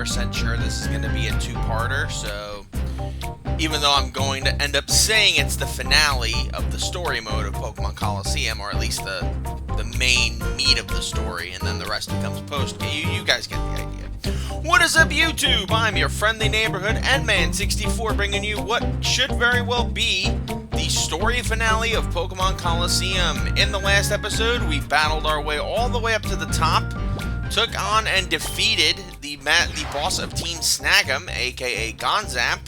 100% sure this is going to be a two-parter, so even though I'm going to end up saying it's the finale of the story mode of Pokemon Colosseum, or at least the main meat of the story, and then the rest becomes post. You guys get the idea. What is up, YouTube? I'm your friendly neighborhood Endman64, bringing you what should very well be the story finale of Pokemon Colosseum. In the last episode, we battled our way all the way up to the top, took on and defeated the boss of Team Snag'em, aka Gonzap,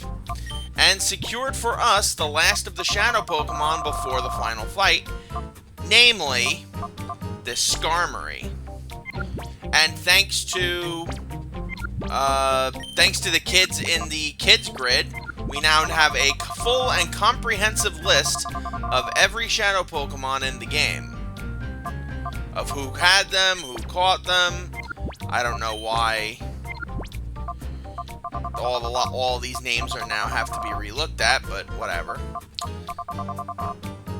and secured for us the last of the Shadow Pokemon before the final fight, namely the Skarmory. And thanks to the kids in the kids grid, we now have a full and comprehensive list of every Shadow Pokemon in the game. Of who had them, who caught them. I don't know why all these names are now have to be relooked at, but whatever.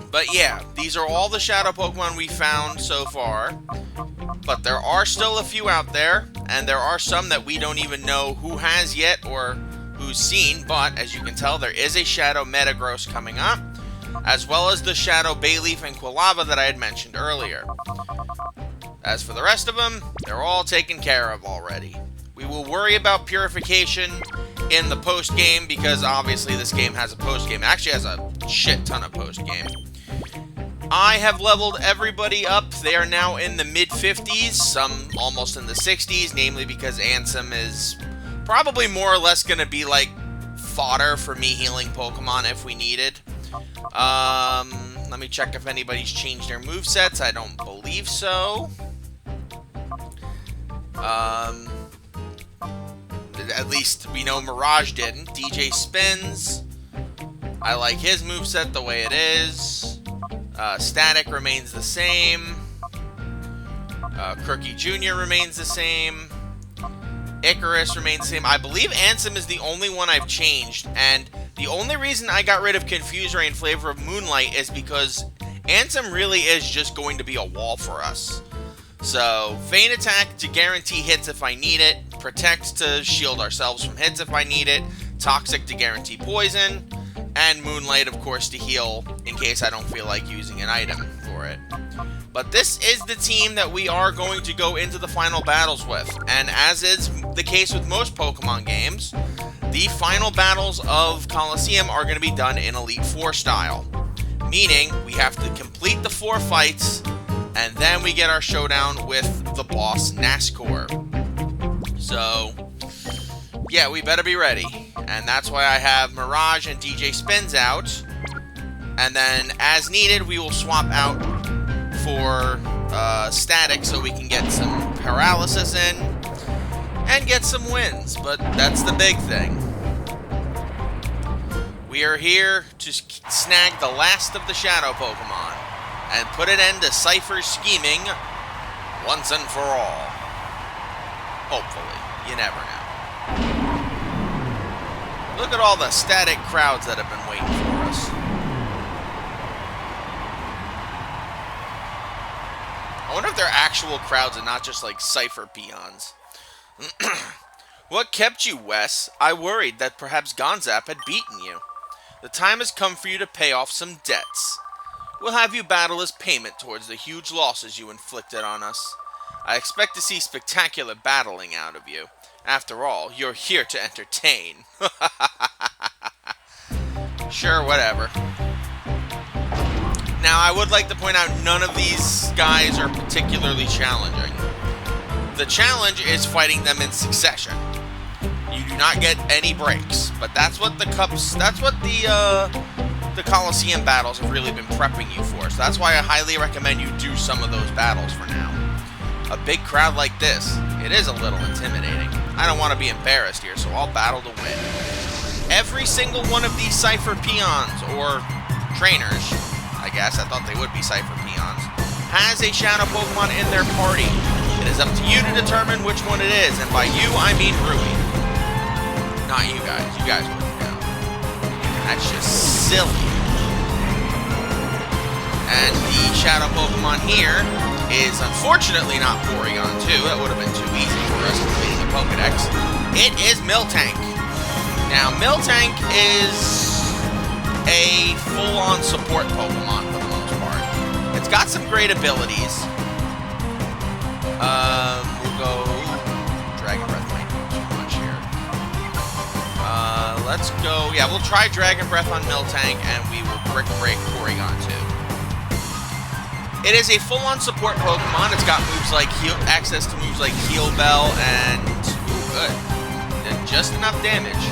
But yeah, these are all the Shadow Pokemon we found so far. But there are still a few out there, and there are some that we don't even know who has yet or who's seen. But as you can tell, there is a Shadow Metagross coming up, as well as the Shadow Bayleaf and Quilava that I had mentioned earlier. As for the rest of them, they're all taken care of already. We will worry about purification in the post-game, because obviously this game has a post-game. It actually has a shit ton of post-game. I have leveled everybody up. They are now in the mid-50s, some almost in the 60s, namely because Ansem is probably more or less going to be like fodder for me healing Pokemon if we need it. Let me check if anybody's changed their movesets. I don't believe so. At least we know Mirage didn't. DJ Spins. I like his moveset the way it is. Static remains the same. Crookie Jr. remains the same. Icarus remains the same. I believe Ansem is the only one I've changed, and the only reason I got rid of Confuse Ray in favor of Moonlight is because Ansem really is just going to be a wall for us. So, Feint Attack to guarantee hits if I need it, Protect to shield ourselves from hits if I need it, Toxic to guarantee poison, and Moonlight, of course, to heal in case I don't feel like using an item for it. But this is the team that we are going to go into the final battles with, and as is the case with most Pokemon games, the final battles of Colosseum are going to be done in Elite Four style. Meaning, we have to complete the 4 fights, and then we get our showdown with the boss, Nascor. So, yeah, we better be ready. And that's why I have Mirage and DJ Spins out. And then, as needed, we will swap out for Static so we can get some Paralysis in and get some wins. But that's the big thing. We are here to snag the last of the Shadow Pokemon and put an end to Cypher's scheming once and for all. Hopefully. You never know. Look at all the static crowds that have been waiting for us. I wonder if they're actual crowds and not just like Cypher peons. What kept you, Wes? I worried that perhaps Gonzap had beaten you. The time has come for you to pay off some debts. We'll have you battle as payment towards the huge losses you inflicted on us. I expect to see spectacular battling out of you. After all, you're here to entertain. Sure, whatever. Now, I would like to point out none of these guys are particularly challenging. The challenge is fighting them in succession. You do not get any breaks, but that's what the Colosseum battles have really been prepping you for. So that's why I highly recommend you do some of those battles for now. A big crowd like this, it is a little intimidating. I don't want to be embarrassed here, so I'll battle to win. Every single one of these Cypher peons, or trainers, I guess, I thought they would be Cypher peons, has a Shadow Pokemon in their party. It is up to you to determine which one it is, and by you, I mean Rui. Not you guys. You guys wouldn't know. That's just silly. And the Shadow Pokemon here is unfortunately not Porygon 2. That would have been too easy for us completing the Pokedex. It is Miltank. Now, Miltank is a full-on support Pokemon for the most part. It's got some great abilities. We'll go Dragon Breath might be too much here. Let's go. Yeah, we'll try Dragon Breath on Miltank, and we will Brick Break Porygon too. It is a full-on support Pokemon. It's got moves like access to moves like Heal Bell and good, did just enough damage.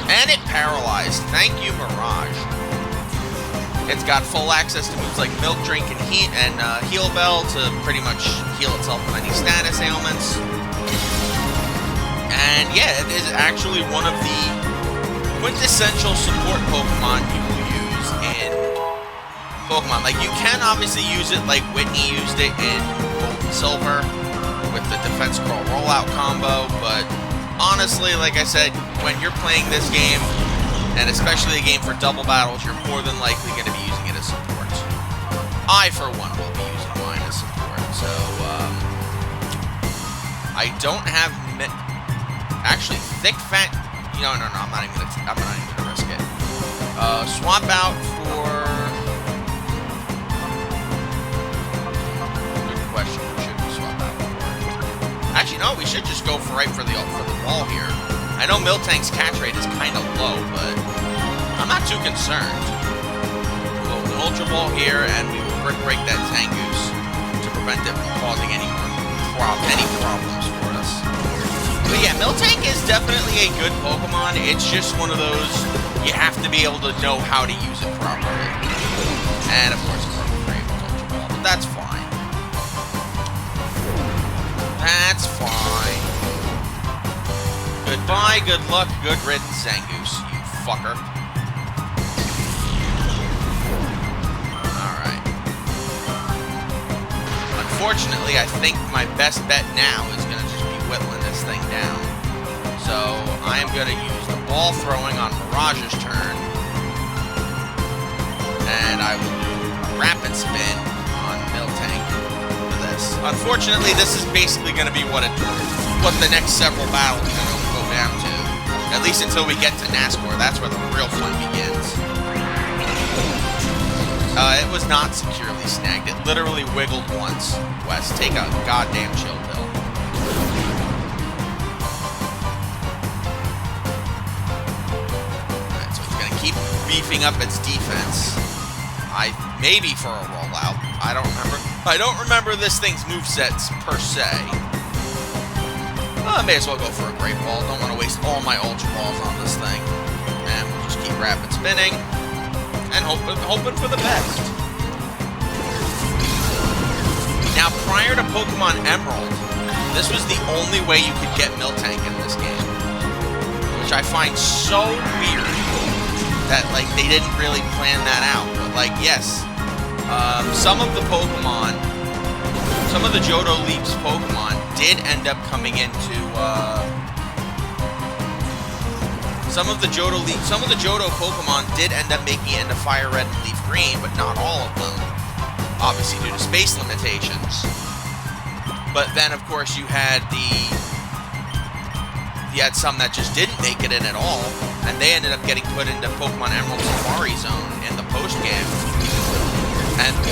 And it paralyzed. Thank you, Mirage. It's got full access to moves like Milk Drink and Heal Bell to pretty much heal itself from any status ailments. And yeah, it is actually one of the quintessential support Pokemon you will use in Pokemon. Like, you can obviously use it like Whitney used it in Gold and Silver with the Defense Curl Rollout combo, but honestly, like I said, when you're playing this game, and especially a game for double battles, you're more than likely going to be using it as support. I, for one, will be using mine as support. So, I don't have... Actually, Thick Fat... No, I'm not even gonna risk it. Swap out for... Good question. What should we swap out for? Actually, no, we should just go for the wall here. I know Miltank's catch rate is kind of low, but I'm not too concerned. We'll Ultra Ball here, and we will Brick Break that Zangoose to prevent it from causing any problems for us. But yeah, Miltank is definitely a good Pokemon. It's just one of those, you have to be able to know how to use it properly. And of course, it's great with Ultra Ball, but that's fine. That's fine. Goodbye, good luck, good riddance, Zangoose, you fucker. Alright. Unfortunately, I think my best bet now is going to just be whittling this thing down. So, I am going to use the ball throwing on Mirage's turn. And I will do a Rapid Spin on Miltank for this. Unfortunately, this is basically going to be what the next several battles are going to go down to. At least until we get to NASCAR. That's where the real fun begins. It was not securely snagged. It literally wiggled once. Wes, take a goddamn chill pill. Alright, so it's going to keep beefing up its defense. Maybe for a rollout. I don't remember. I don't remember this thing's movesets per se. I may as well go for a Great Ball. Don't want to waste all my Ultra Balls on this thing. And we'll just keep rapid spinning. And hoping for the best. Now, prior to Pokemon Emerald, this was the only way you could get Miltank in this game. Which I find so weird that, like, they didn't really plan that out. But, like, yes, some of the Johto Leaf's Pokemon did end up coming into, some of the Johto Pokemon did end up making it into Fire Red and Leaf Green, but not all of them. Obviously due to space limitations. But then, of course, you had some that just didn't make it in at all, and they ended up getting put into Pokemon Emerald Safari Zone in the post-game.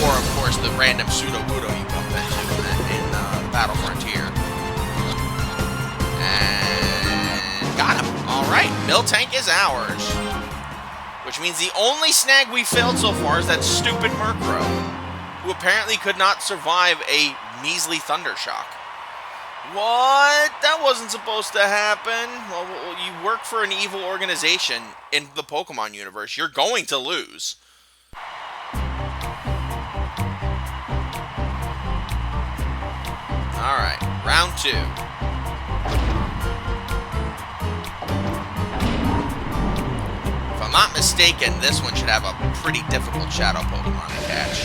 Or, of course, the random Sudowoodo you bump into in Battle Frontier. And got him. Alright, Miltank is ours. Which means the only snag we failed so far is that stupid Murkrow, who apparently could not survive a measly Thundershock. What? That wasn't supposed to happen. Well, you work for an evil organization in the Pokemon universe. You're going to lose. Alright, round 2. If I'm not mistaken, this one should have a pretty difficult Shadow Pokemon to catch.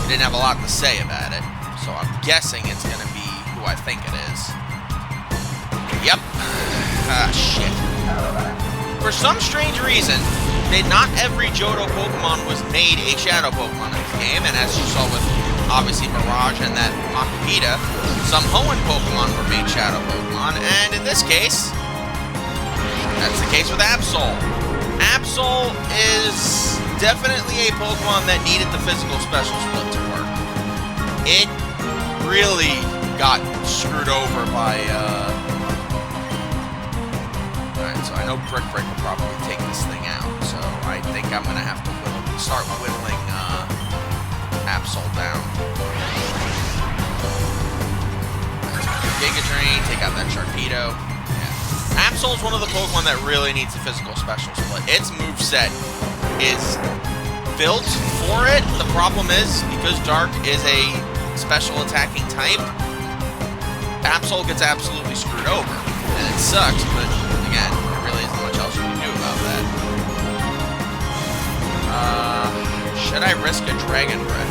We didn't have a lot to say about it, so I'm guessing it's going to be who I think it is. Yep. Shit. For some strange reason, not every Johto Pokemon was made a Shadow Pokemon in the game, and as you saw with obviously Mirage and that Makapita. Some Hoenn Pokemon were made Shadow Pokemon, and in this case, that's the case with Absol. Absol is definitely a Pokemon that needed the physical special split to work. It really got screwed over by, Alright, so I know Brick will probably take this thing out, so I think I'm gonna have to start whittling, Absol down. Giga Drain, take out that Sharpedo. Yeah. Absol is one of the Pokemon that really needs a physical special split. Its moveset is built for it. The problem is, because Dark is a special attacking type, Absol gets absolutely screwed over. And it sucks, but again, there really isn't much else you can do about that. Should I risk a Dragon Breath?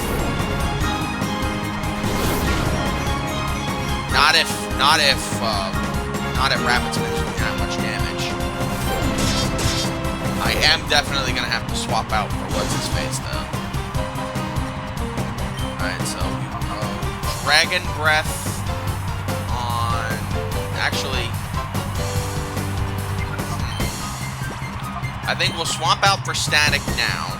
Not if Rapid Spin's doing that much damage. I am definitely gonna have to swap out for what's his face though. Alright, so we will go Dragon Breath on actually I think we'll swap out for Static now.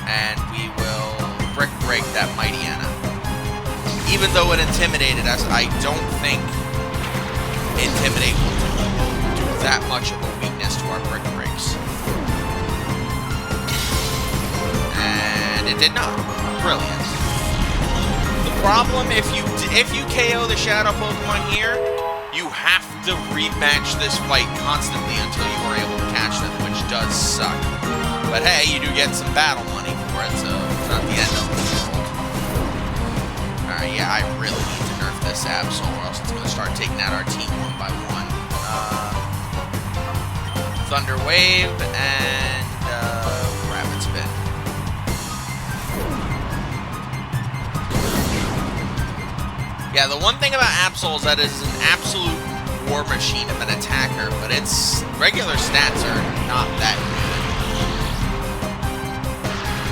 And we will Brick Break that Mightyena. Even though it intimidated us, I don't think Intimidate will do that much of a weakness to our Brick Breaks. And it did not. Brilliant. The problem, if you KO the Shadow Pokemon here, you have to rematch this fight constantly until you are able to catch them, which does suck. But hey, you do get some battle money for it, so it's not the end of the world. Alright, yeah, I really need to nerf this Absol, or else it's going to start taking out our team one by one. Thunder Wave and Rapid Spin. Yeah, the one thing about Absol is that it is an absolute war machine of an attacker, but its regular stats are not that good.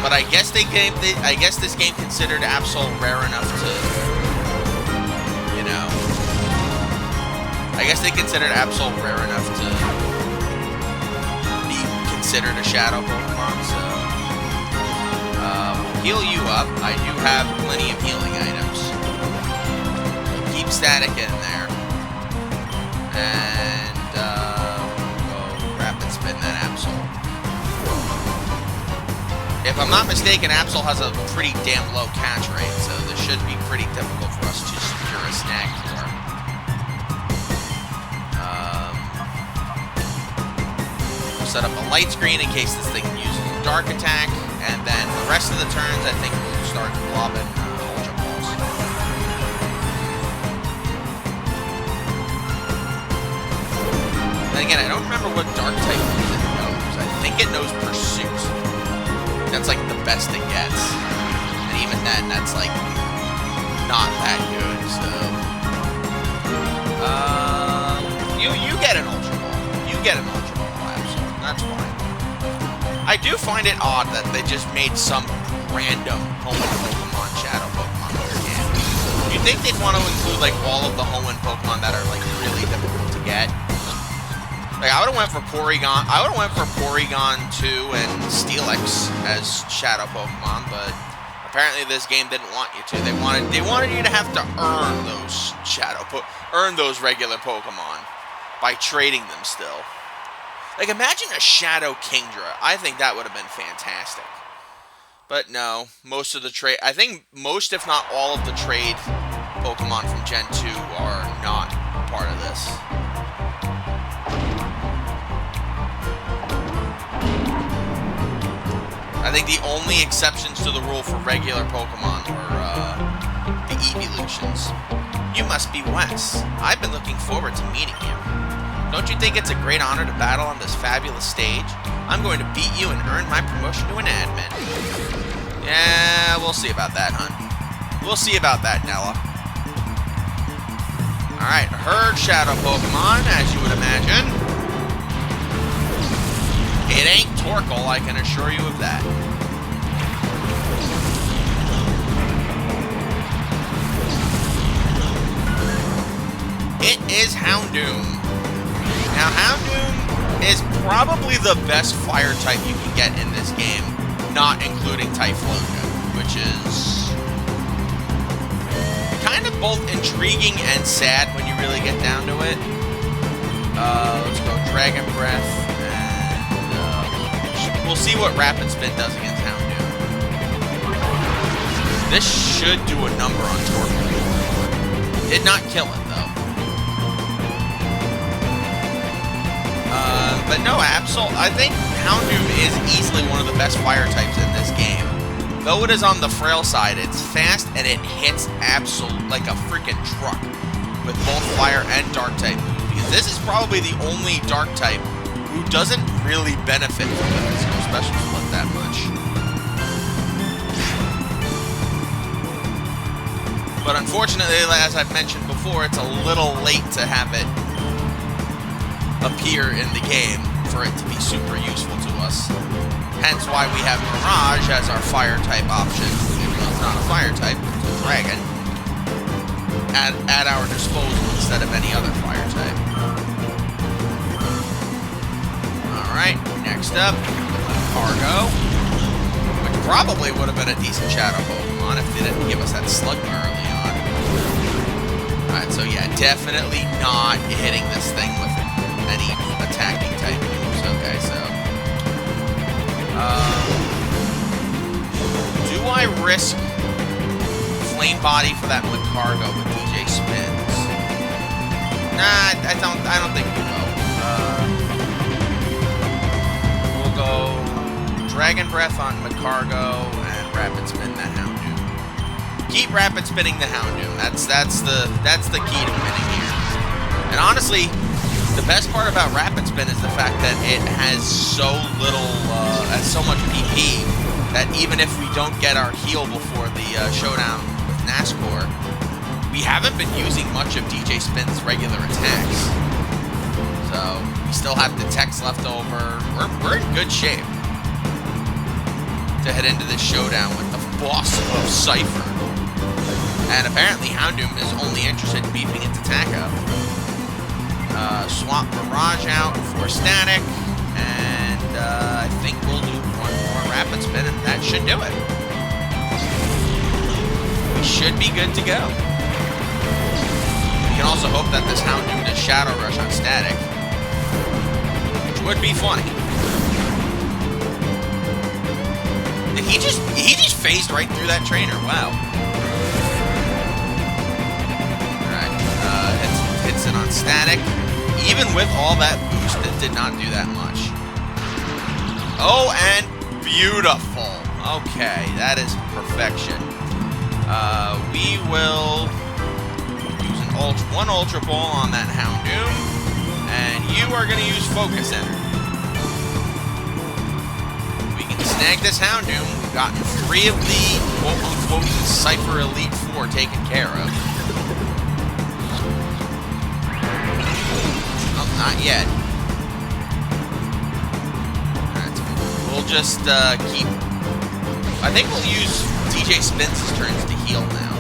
But I guess this game considered Absol rare enough to, you know, I guess they considered Absol rare enough to be considered a Shadow Pokemon, so we'll heal you up. I do have plenty of healing items. We'll keep Static in there. And we'll go Rapid Spin that Absol. If I'm not mistaken, Absol has a pretty damn low catch rate, so this should be pretty difficult for us to secure a snag for. We'll set up a light screen in case this thing uses a dark attack, and then the rest of the turns, I think we'll start lobbing Ultra Balls. And again, I don't remember what dark type it knows. I think it knows Pursuit. That's like the best it gets. And even then, that's like not that good, so you get an Ultra Ball. You get an Ultra Ball, absolutely. That's fine. I do find it odd that they just made some random Hoenn Pokemon Shadow Pokemon in their game. You'd think they'd want to include like all of the Hoenn Pokemon that are like really difficult to get. Like, I would have went for Porygon. I would have went for Porygon 2 and Steelix as Shadow Pokemon, but apparently this game didn't want you to. They wanted you to have to earn those earn those regular Pokemon by trading them still. Like, imagine a Shadow Kingdra. I think that would have been fantastic. But no, most of the trade, I think most, if not all, of the trade Pokemon from Gen 2 are not part of this. I think the only exceptions to the rule for regular Pokemon were the evolutions. You must be Wes. I've been looking forward to meeting you. Don't you think it's a great honor to battle on this fabulous stage? I'm going to beat you and earn my promotion to an admin. Yeah, we'll see about that, hun. We'll see about that, Nella. Alright, Herd Shadow Pokemon, as you would imagine. It ain't Torkoal, I can assure you of that. it is Houndoom. Now, Houndoom is probably the best fire type you can get in this game, not including Typhlosion, which is kind of both intriguing and sad when you really get down to it. Let's go Dragon Breath, and we'll see what Rapid Spin does against Houndoom. This should do a number on Torkoal. Did not kill it, though. But no, Absol, I think Houndoom is easily one of the best fire types in this game. Though it is on the frail side, it's fast and it hits Absol like a freaking truck with both fire and dark type moves. Because this is probably the only dark type who doesn't really benefit from the physical special split that much. But unfortunately, as I've mentioned before, it's a little late to have it appear in the game for it to be super useful to us. Hence why we have Mirage as our fire type option. Even though it's not a fire type, it's a dragon. At our disposal instead of any other fire type. Alright, next up, Cargo. Which probably would have been a decent Shadow Pokemon if they didn't give us that Slugma early on. Alright, so yeah, definitely not hitting this thing with any attacking type moves. Okay, so do I risk Flame Body for that Magcargo with DJ Spins? Nah, I don't think we will. We'll go Dragon Breath on Magcargo and Rapid Spin the Houndoom. Keep Rapid Spinning the Houndoom. That's the key to winning here. And honestly, the best part about Rapid Spin is the fact that it has so much PP that even if we don't get our heal before the showdown with Nascor, we haven't been using much of DJ Spin's regular attacks. So we still have the techs left over. We're in good shape to head into this showdown with the boss of Cypher. And apparently Houndoom is only interested in beefing its attack up. Swap Mirage out for Static, and I think we'll do one more Rapid Spin, and that should do it. We should be good to go. We can also hope that this Houndoom does Shadow Rush on Static, which would be funny. Did he just phased right through that trainer? Wow. Alright, hits it on Static. Even with all that boost, it did not do that much. Oh, and beautiful. Okay, that is perfection. We will use one Ultra Ball on that Houndoom, and you are going to use Focus Energy. We can snag this Houndoom. We've gotten 3 of the quote-unquote Cypher Elite 4 taken care of. Not yet. Alright, so we'll just keep... I think we'll use DJ Spins' turns to heal now.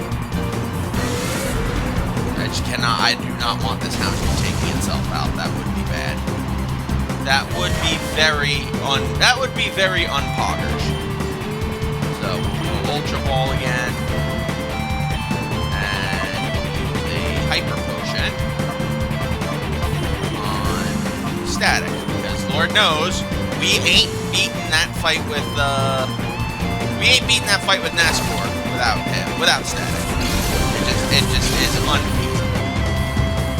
I do not want this Houndoom taking itself out. That would be bad. That would be very unpoggers. So we'll go Ultra Ball again. And we'll use a Hyper Potion. Static, because Lord knows we ain't beating that fight with Nascor without Static. It just is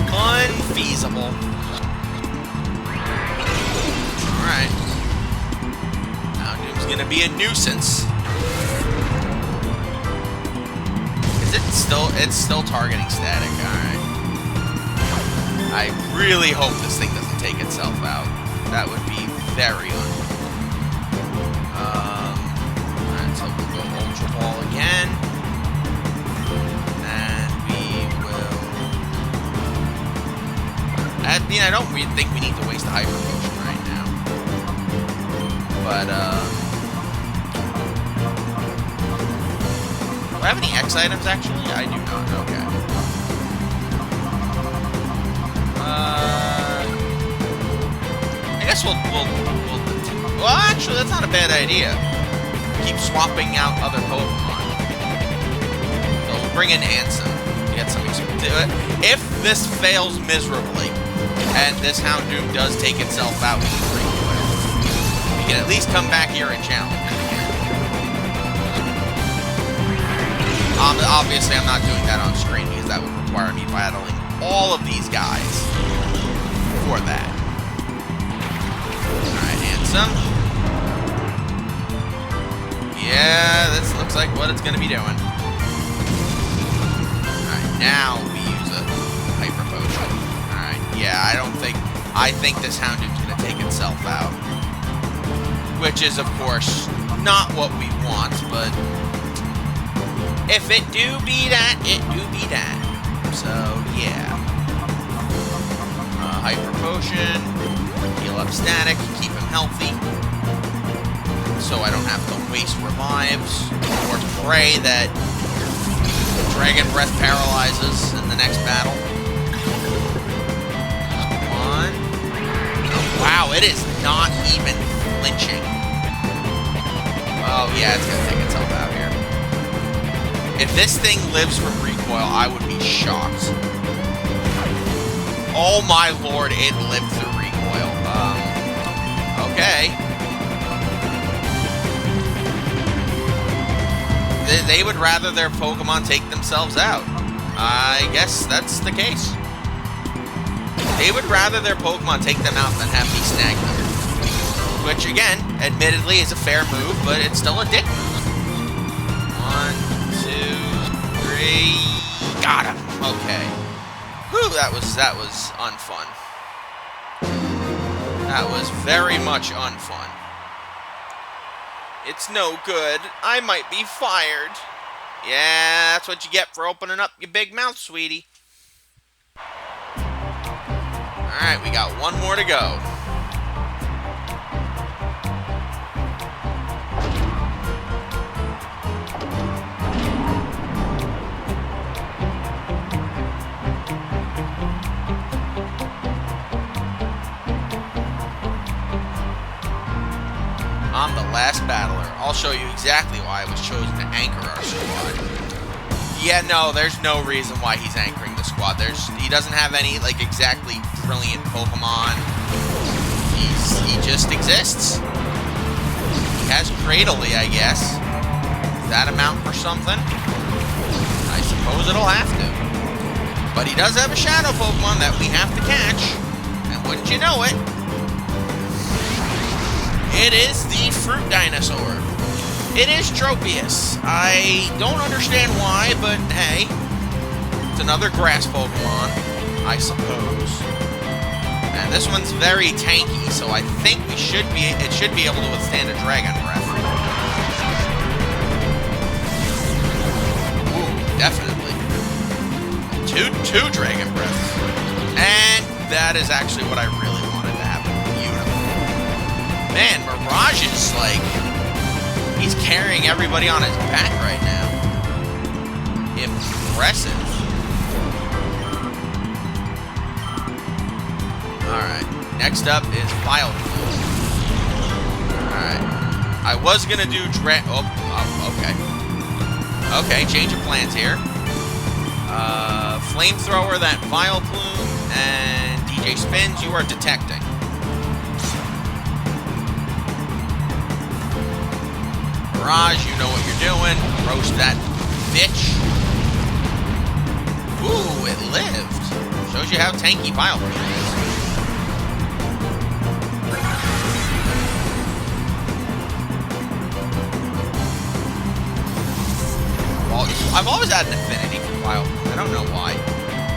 unfeasible. Alright. Houndoom's gonna be a nuisance. It's still targeting Static, alright. I really hope this thing doesn't take itself out. That would be very uncool. Alright, so we'll go Ultra Ball again. And we will... I don't really think we need to waste a Hyper Potion right now. But, do I have any X items, actually? I do not. Okay. I guess we'll well, actually, that's not a bad idea. Keep swapping out other Pokemon. So we'll bring in Ansem to get some experience. If this fails miserably, and this Houndoom does take itself out with the recoil, you can at least come back here and challenge. Obviously, I'm not doing that on screen because that would require me battling all of these guys for that. Alright, Ansem. Yeah, this looks like what it's going to be doing. Alright, now we use a Hyper Potion. Alright, yeah, I think this Houndoom's going to take itself out. Which is, of course, not what we want, but if it do be that, it do be that. So, yeah. Hyper Potion, heal up Static, keep him healthy. So I don't have to waste revives, or pray that Dragon Breath paralyzes in the next battle. Come on. Oh, wow, it is not even flinching. Oh, yeah, it's going to take itself out here. If this thing lives from recoil, I would be shocked. Oh my lord, it lived through recoil. Okay. They would rather their Pokemon take themselves out. I guess that's the case. They would rather their Pokemon take them out than have me snag them. Which, again, admittedly is a fair move, but it's still a dick move. 1, 2, 3. Got him. Okay. Whew, that was unfun. That was very much unfun. It's no good. I might be fired. Yeah, that's what you get for opening up your big mouth, sweetie. Alright, we got one more to go. I'm the last battler. I'll show you exactly why I was chosen to anchor our squad. Yeah, no, there's no reason why he's anchoring the squad. He doesn't have any, like, exactly brilliant Pokemon. He just exists. He has Cradily, I guess. Does that amount for something? I suppose it'll have to. But he does have a Shadow Pokemon that we have to catch. And wouldn't you know it, it is the Fruit Dinosaur. It is Tropius. I don't understand why, but hey. It's another grass Pokemon, I suppose. And this one's very tanky, so I think it should be able to withstand a Dragon Breath. Ooh, definitely. Two Dragon Breaths. And that is actually what I really wanted to happen. Beautiful. Man, Mirage is like, he's carrying everybody on his back right now. Impressive. Alright, next up is Vileplume. Alright. I was gonna do okay. Okay, change of plans here. Flamethrower, that Vileplume, and DJ Spins, you are detecting. Mirage, you know what you're doing. Roast that bitch. Ooh, it lived. Shows you how tanky Vileplume is. I've always had an affinity for Vileplume. I don't know why.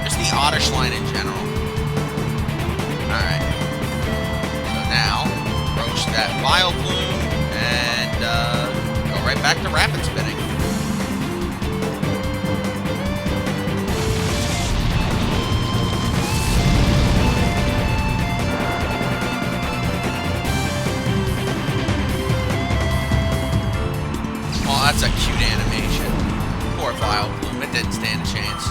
Just the Oddish line in general. Alright. So now, roast that Vileplume, and go right back to Rapid Spinning. Oh, that's a cute animation. Poor Vileplume, it didn't stand a chance.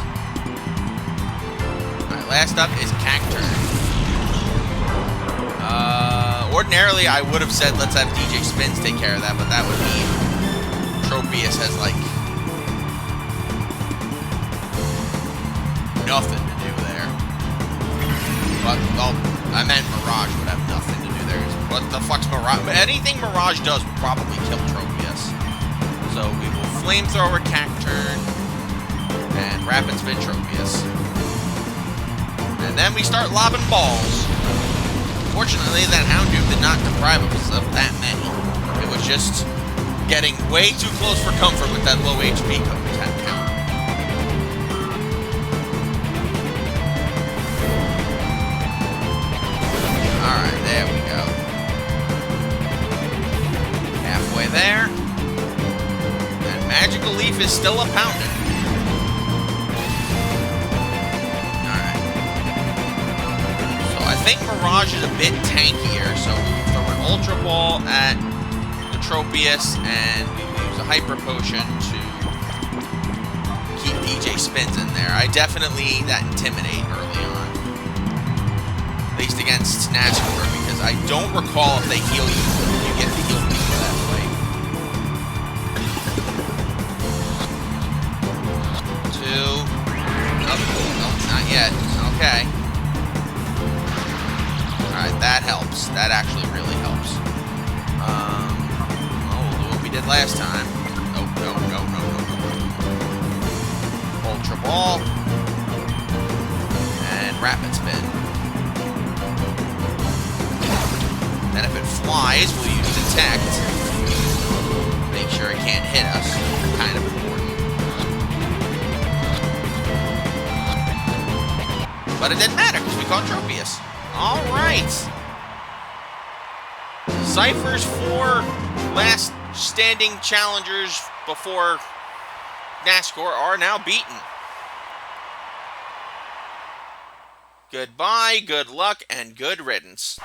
Alright, last up is Cacturn. Ordinarily, I would have said let's have DJ Spins take care of that, but that would mean Tropius has, like, nothing to do there. But, well, I meant Mirage would have nothing to do there. What the fuck's Mirage? Anything Mirage does will probably kill Tropius. So we will Flamethrower Cacturn and Rapid Spin Tropius. And then we start lobbing balls. Fortunately, that Houndoom did not deprive us of that many. It was just getting way too close for comfort with that low HP count. Alright, there we go. Halfway there. And Magical Leaf is still a pounding. I think Mirage is a bit tankier, so we throw an Ultra Ball at the Tropius, and we use a Hyper Potion to keep DJ Spins in there. I definitely need that Intimidate early on. At least against Snatchcore, because I don't recall if they heal you when you get the heal beam for that fight. 2. Nope, not yet. Okay. Alright, that helps. That actually really helps. We'll do what we did last time. No. Ultra Ball. And Rapid Spin. Then if it flies, we'll use Detect. Make sure it can't hit us. Kind of important. But it didn't matter, because we caught Tropius. Alright. Cypher's 4 last standing challengers before Nascore are now beaten. Goodbye, good luck, and good riddance.